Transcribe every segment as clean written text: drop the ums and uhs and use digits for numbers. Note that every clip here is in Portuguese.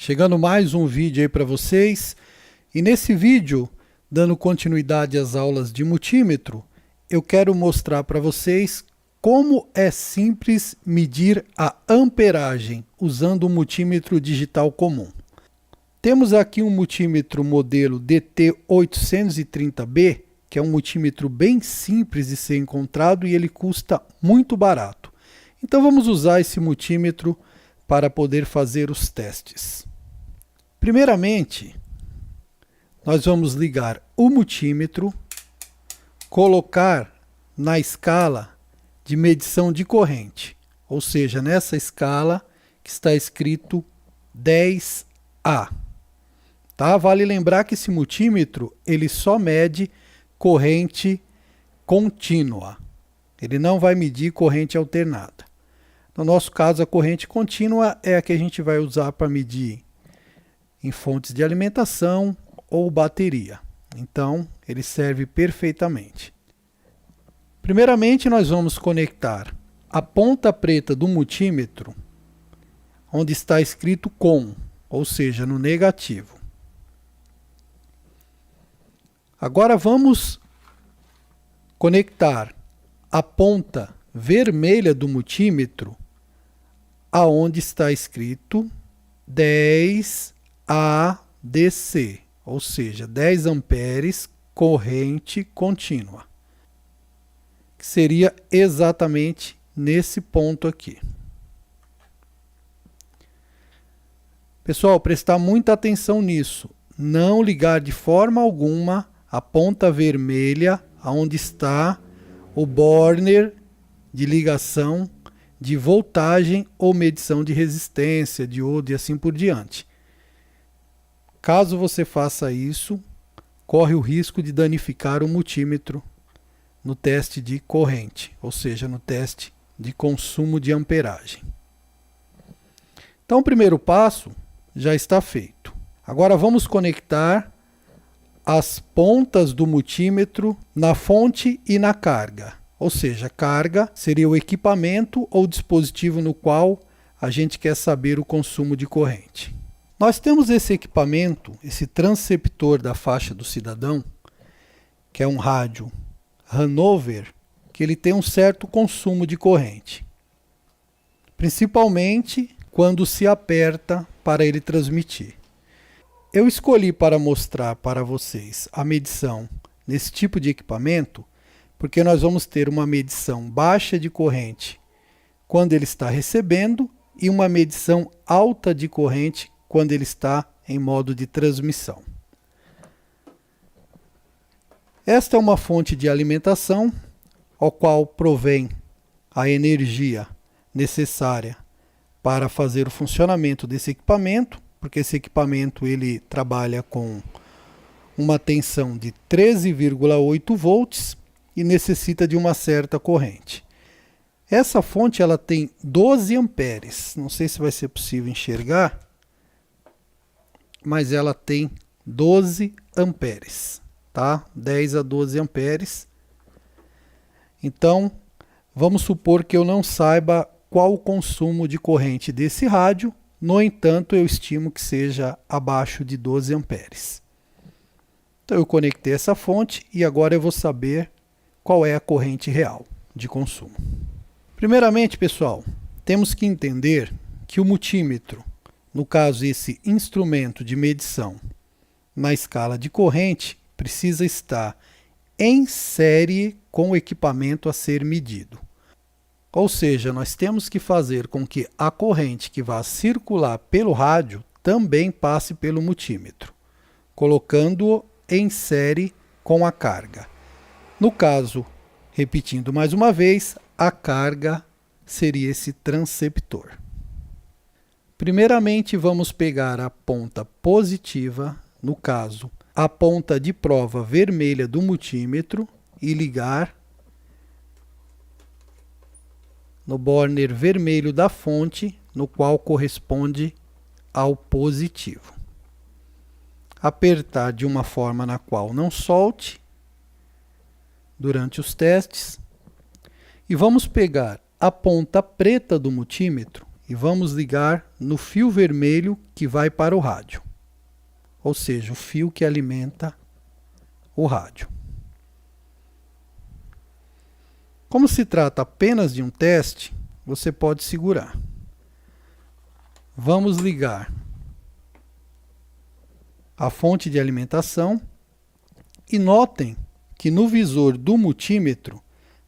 Chegando mais um vídeo aí para vocês, e nesse vídeo, dando continuidade às aulas de multímetro, eu quero mostrar para vocês como é simples medir a amperagem usando um multímetro digital comum. Temos aqui um multímetro modelo DT830B, que é um multímetro bem simples de ser encontrado e ele custa muito barato. Então vamos usar esse multímetro para poder fazer os testes. Primeiramente, nós vamos ligar o multímetro, colocar na escala de medição de corrente, ou seja, nessa escala que está escrito 10A. Tá? Vale lembrar que esse multímetro ele só mede corrente contínua, ele não vai medir corrente alternada. No nosso caso, a corrente contínua é a que a gente vai usar para medir em fontes de alimentação ou bateria. Então, ele serve perfeitamente. Primeiramente, nós vamos conectar a ponta preta do multímetro, onde está escrito com, ou seja, no negativo. Agora vamos conectar a ponta vermelha do multímetro aonde está escrito 10 ADC, ou seja, 10 amperes corrente contínua, que seria exatamente nesse ponto aqui. Pessoal, prestar muita atenção nisso, não ligar de forma alguma a ponta vermelha onde está o burner de ligação de voltagem ou medição de resistência, diodo e assim por diante. Caso você faça isso, corre o risco de danificar o multímetro no teste de corrente, ou seja, no teste de consumo de amperagem. Então, o primeiro passo já está feito. Agora vamos conectar as pontas do multímetro na fonte e na carga. Ou seja, carga seria o equipamento ou dispositivo no qual a gente quer saber o consumo de corrente. Nós temos esse equipamento, esse transceptor da faixa do cidadão, que é um rádio Hanover, que ele tem um certo consumo de corrente. Principalmente quando se aperta para ele transmitir. Eu escolhi para mostrar para vocês a medição nesse tipo de equipamento, porque nós vamos ter uma medição baixa de corrente quando ele está recebendo e uma medição alta de corrente quando ele está em modo de transmissão. Esta é uma fonte de alimentação, ao qual provém a energia necessária para fazer o funcionamento desse equipamento, porque esse equipamento ele trabalha com uma tensão de 13,8 volts e necessita de uma certa corrente. Essa fonte ela tem 12 amperes, não sei se vai ser possível enxergar, mas ela tem 12 amperes, tá? 10 a 12 amperes. Então, vamos supor que eu não saiba qual o consumo de corrente desse rádio, no entanto, eu estimo que seja abaixo de 12 amperes. Então, eu conectei essa fonte e agora eu vou saber qual é a corrente real de consumo. Primeiramente, pessoal, temos que entender que o multímetro, no caso esse instrumento de medição na escala de corrente, precisa estar em série com o equipamento a ser medido. Ou seja, nós temos que fazer com que a corrente que vai circular pelo rádio também passe pelo multímetro, colocando-o em série com a carga. No caso, repetindo mais uma vez, a carga seria esse transceptor. Primeiramente, vamos pegar a ponta positiva, no caso, a ponta de prova vermelha do multímetro e ligar no burner vermelho da fonte, no qual corresponde ao positivo. Apertar de uma forma na qual não solte durante os testes. E vamos pegar a ponta preta do multímetro e vamos ligar no fio vermelho que vai para o rádio, ou seja, o fio que alimenta o rádio. Como se trata apenas de um teste, você pode segurar. Vamos ligar a fonte de alimentação e notem que no visor do multímetro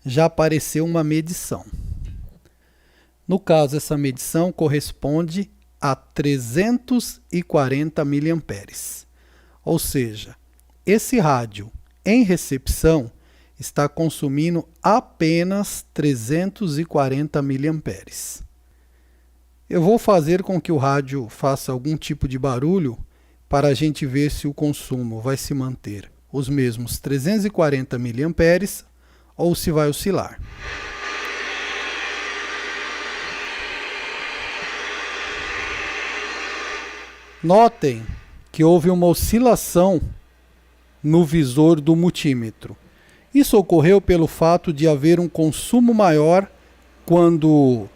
já apareceu uma medição. No caso, essa medição corresponde a 340 mA. Ou seja, esse rádio em recepção está consumindo apenas 340 mA. Eu vou fazer com que o rádio faça algum tipo de barulho para a gente ver se o consumo vai se manter os mesmos 340 mA ou se vai oscilar. Notem que houve uma oscilação no visor do multímetro. Isso ocorreu pelo fato de haver um consumo maior quando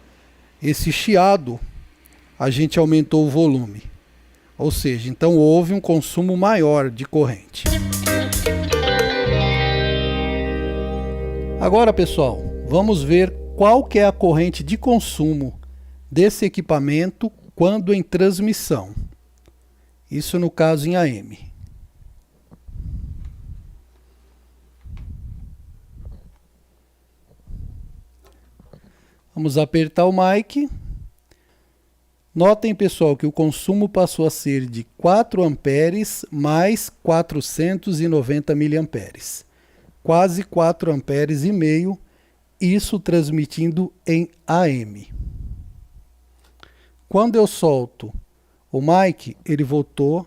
esse chiado a gente aumentou o volume. Ou seja, então houve um consumo maior de corrente. Agora, pessoal, vamos ver qual que é a corrente de consumo desse equipamento quando em transmissão. Isso no caso em AM. Vamos apertar o mic. Notem, pessoal, que o consumo passou a ser de 4 amperes mais 490 miliamperes. Quase 4 amperes e meio, isso transmitindo em AM. Quando eu solto o mic, ele voltou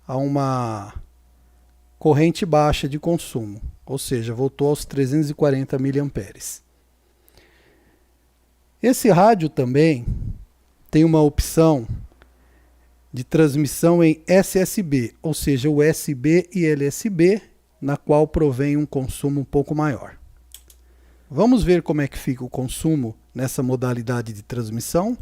a uma corrente baixa de consumo, ou seja, voltou aos 340 miliamperes. Esse rádio também tem uma opção de transmissão em SSB, ou seja, USB e LSB, na qual provém um consumo um pouco maior. Vamos ver como é que fica o consumo nessa modalidade de transmissão.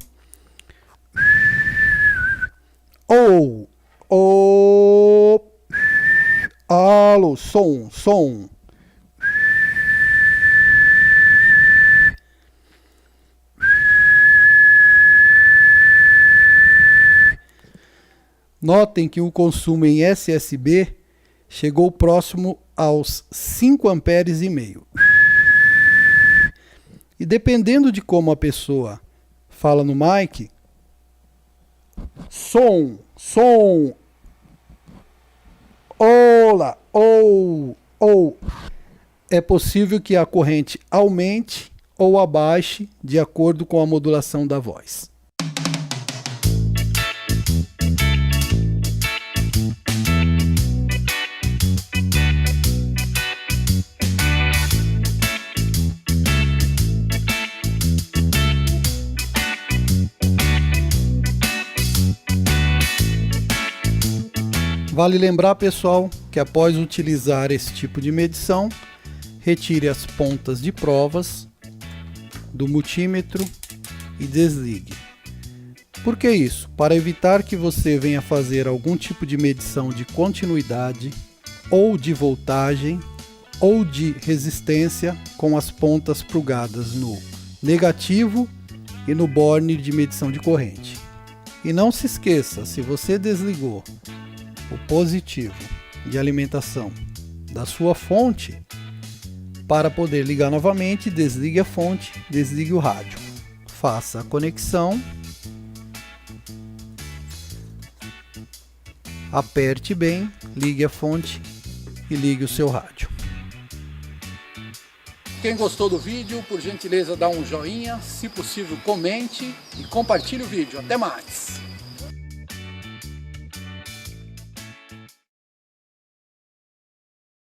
Alô, som. Notem que o consumo em SSB chegou próximo aos 5 amperes e meio. E dependendo de como a pessoa fala no mic, som, olá, é possível que a corrente aumente ou abaixe de acordo com a modulação da voz. Vale lembrar, pessoal, que após utilizar esse tipo de medição, retire as pontas de provas do multímetro e desligue. Por que isso? Para evitar que você venha fazer algum tipo de medição de continuidade, ou de voltagem, ou de resistência com as pontas plugadas no negativo e no borne de medição de corrente. E não se esqueça, se você desligou o positivo de alimentação da sua fonte, para poder ligar novamente, desligue a fonte, desligue o rádio. Faça a conexão, aperte bem, ligue a fonte e ligue o seu rádio. Quem gostou do vídeo, por gentileza dá um joinha, se possível comente e compartilhe o vídeo. Até mais!